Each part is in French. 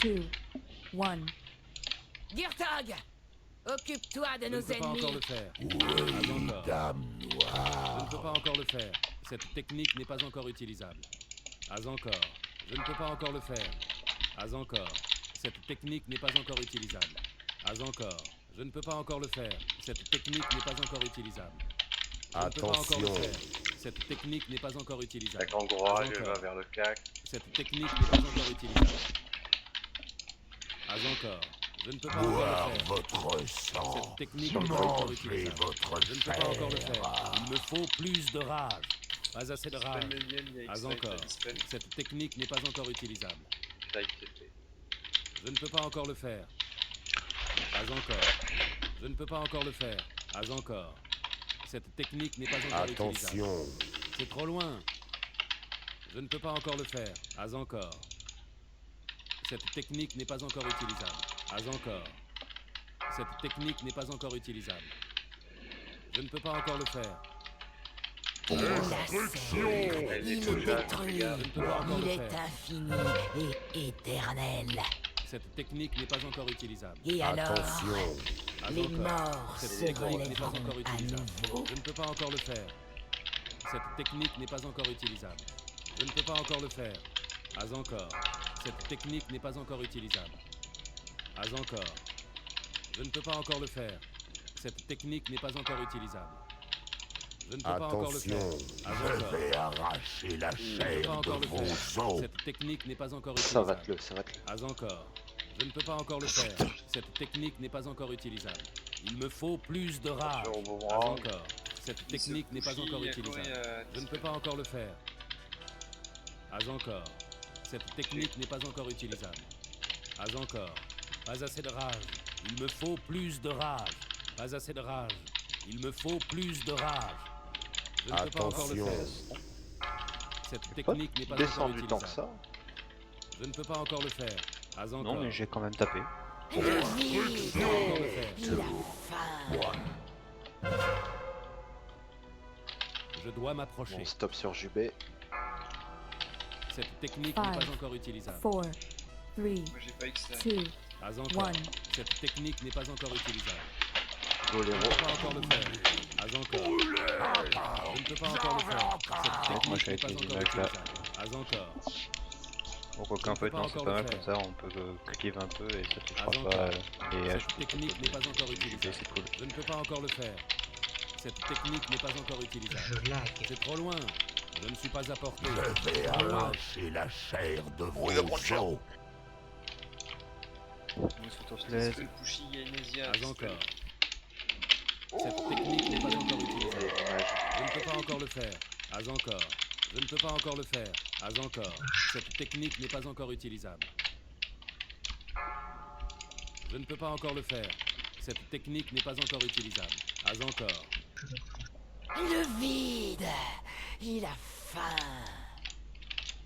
2, 1. Girtag, occupe-toi de nos Je ne peux pas ennemis. encore le faire. Oui, Pas encore. dame Je ne noire. peux pas encore le faire. Cette technique n'est pas encore utilisable. Pas encore. Je ne peux pas encore le faire. Pas encore. Cette technique n'est pas encore utilisable. Pas encore. Je ne peux pas encore le faire. Cette technique n'est pas encore utilisable. Je ne peux pas encore le Attention. faire. Cette technique n'est pas encore La utilisable. gangroie, Pas elle encore. va vers le cac. Cette technique n'est pas encore utilisable. Pas encore. Je ne peux pas encore Boire le faire. votre sang. Cette technique n'est pas encore Mangez utilisable. votre Je ne peux pas encore le chair. faire. Il me faut plus de rage. Pas assez de rage. Dispel le lien, il y a Pas X-Ray, encore. ça dispel. Cette technique n'est pas encore utilisable. Type TP. Je ne peux pas encore le faire. Pas encore. Je ne peux pas encore le faire. Pas encore. Cette technique n'est pas encore utilisable. Attention. C'est trop loin. Je ne peux pas encore le faire. Pas encore. Cette technique n'est pas encore utilisable. Pas encore. Cette technique n'est pas encore utilisable. Je ne peux pas encore le faire. Il Elle est est touchable, détruit. regarde. Je ne peux pas encore Il le est faire. infini et éternel. Cette technique n'est pas encore utilisable. Et alors, Attention. Pas les encore. morts Cette se technique n'est pas relèveront encore à utilisable. nouveau. Je ne peux pas encore le faire. Cette technique n'est pas encore utilisable. Je ne peux pas encore le faire. Pas encore. Cette technique n'est pas encore utilisable. Pas encore. Je ne peux pas encore le faire. Cette technique n'est pas encore utilisable. Je ne peux pas encore le faire. Attention. Pas Je encore. vais arracher la Je ne peux pas chair de encore le vos faire. os. Cette technique n'est pas encore Ça va utilisable. te le, ça va te le. Pas encore. Je ne peux pas encore le faire. Cette technique n'est pas encore utilisable. Il me faut plus de rage. Attention au Pas boomerang. encore. Cette technique n'est pas encore utilisable. Je ne peux pas encore le faire. Pas encore. Cette technique n'est pas encore utilisable. Pas encore. Pas assez de rage. Il me faut plus de rage. Pas assez de rage. Il me faut plus de rage. Je ne peux pas encore le Attention. faire. Cette Pas technique n'est pas encore descendu tant que utilisable. ça. Je ne peux pas encore le faire. Pas encore. Non, mais j'ai quand même tapé. Le vide, Je ne peux pas encore le faire. il a faim. Je dois m'approcher. Bon, stop sur Jubé. Cette technique n'est pas Five. encore utilisable. 4, 3, Moi j'ai pas X là. 2, Pas encore. 1. Cette technique n'est pas encore utilisable. Je Goléro. ne peux pas encore le faire. Pas encore. Je ne peux pas encore le faire. Cette moi, technique j'ai n'est pas avec les encore images là. utilisable. Pas encore. Bon, quoique en fait, non, c'est pas mal comme ça. On peut cliquer un peu et ça touchera Pas pas encore. les Cette H. technique n'est pas encore Jubé, utilisable. c'est cool. Je ne peux pas encore le faire. Cette technique n'est pas encore utilisable. Je lag. C'est trop loin. Je ne suis pas à portée. Je vais arracher la chair de vos os. Laisse. Dispel pushy, il y a Inésia. Pas encore. Cette technique n'est pas encore utilisable. Je ne peux pas encore le faire. Pas encore. Je ne peux pas encore le faire. Pas encore. Cette technique n'est pas encore utilisable. Je ne peux pas encore le faire. Cette technique n'est pas encore utilisable. Pas encore. Le vide, il a faim.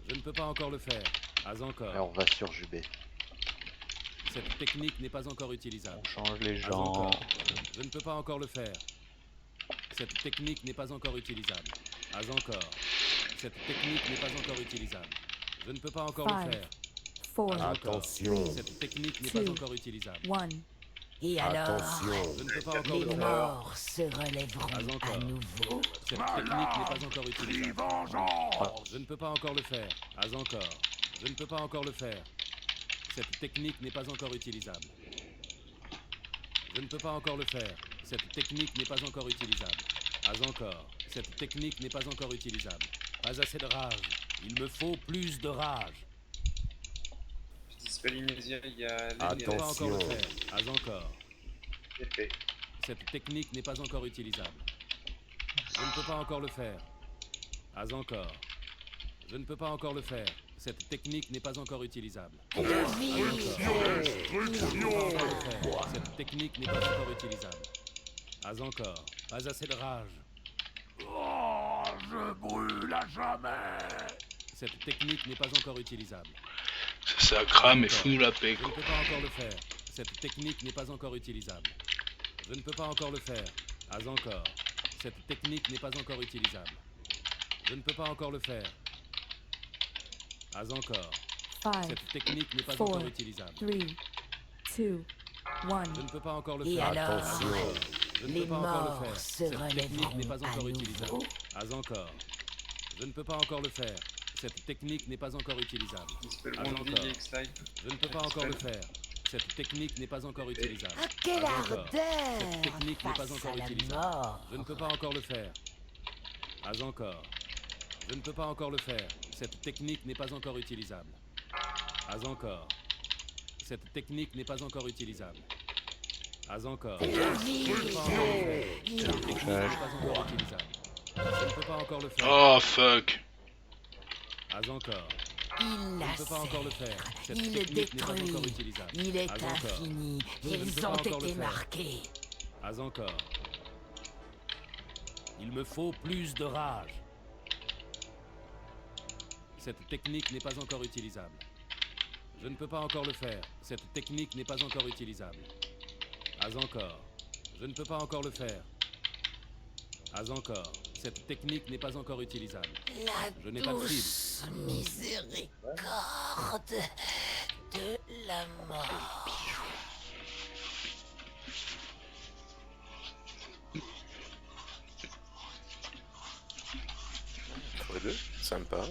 Je ne peux pas encore le faire. Pas Et encore. on va sur Jubé. Cette technique n'est pas encore utilisable. On change les Pas gens. encore. Je ne peux pas encore le faire. Cette technique n'est pas encore utilisable. Pas encore. Cette technique n'est pas encore utilisable. Je ne peux pas encore le Five. faire. 4, Pas encore. Attention. Cette technique n'est Two. pas encore utilisable. 1. Et alors, Attention. Je ne peux pas encore les le faire. morts se relèveront Pas à encore. nouveau. Cette technique n'est pas encore utilisable. Vengeance. Je ne peux pas encore le faire. Pas encore. Je ne peux pas encore le faire. Cette technique n'est pas encore utilisable. Je ne peux pas encore le faire. Cette technique n'est pas encore utilisable. Pas encore. Cette technique n'est pas encore utilisable. Pas assez de rage. Il me faut plus de rage. Je dispel Inésia, il y a Je ne peux pas Attention. encore le faire. Pas encore. TP. Cette technique n'est pas encore utilisable. Je ne peux pas encore le faire. Pas encore. Je ne peux pas encore le faire. Cette technique n'est pas encore utilisable. Le vide, Je ne peux pas encore le faire. Cette technique n'est pas encore utilisable. Pas encore. Pas assez de rage. Oh, je brûle à jamais. Cette technique n'est pas encore utilisable. Ça crame et fous-nous la paix, Je ne quoi. peux pas encore le faire. Cette technique n'est pas encore utilisable. Je ne peux pas encore le faire. Pas encore. Cette technique n'est pas encore utilisable. Je ne peux pas encore le faire. Pas encore. 5, Cette technique n'est pas Four. encore utilisable. 3, 2, 1. Je ne peux pas encore le Et faire. alors, Je ne les peux pas encore le morts faire. se Cette technique n'est relèveront pas à encore utilisable. nouveau. Pas encore. Je ne peux pas encore le faire. Cette technique n'est pas encore utilisable. Dispel Pas Bondi, encore. X-Live. Je ne peux pas encore le faire. Cette technique n'est pas encore utilisable. Ah, quelle Pas encore. ardeur Cette technique n'est pas face encore à la utilisable. mort. Je ne peux pas encore le faire. Pas encore. Je ne peux pas encore le faire. Cette technique n'est pas encore utilisable. Pas encore. Cette technique n'est pas encore utilisable. Pas encore. Je Le ne vide, peux pas encore le faire. il Cette technique n'est pas encore utilisable. Je ne peux pas encore le faire. Oh fuck. Pas encore. il Je ne peux pas encore le lacère, faire. Cette il technique n'est pas détruit, encore utilisable. il est Pas encore. infini, Je ne peux ils pas ont encore le été faire. marqués. Pas encore. Il me faut plus de rage. Cette technique n'est pas encore utilisable. Je ne peux pas encore le faire. Cette technique n'est pas encore utilisable. Pas encore. Je ne peux pas encore le faire. Pas encore. Cette technique n'est pas encore utilisable. Je La n'ai pas de douce miséricorde de la mort. Entre les deux, sympa.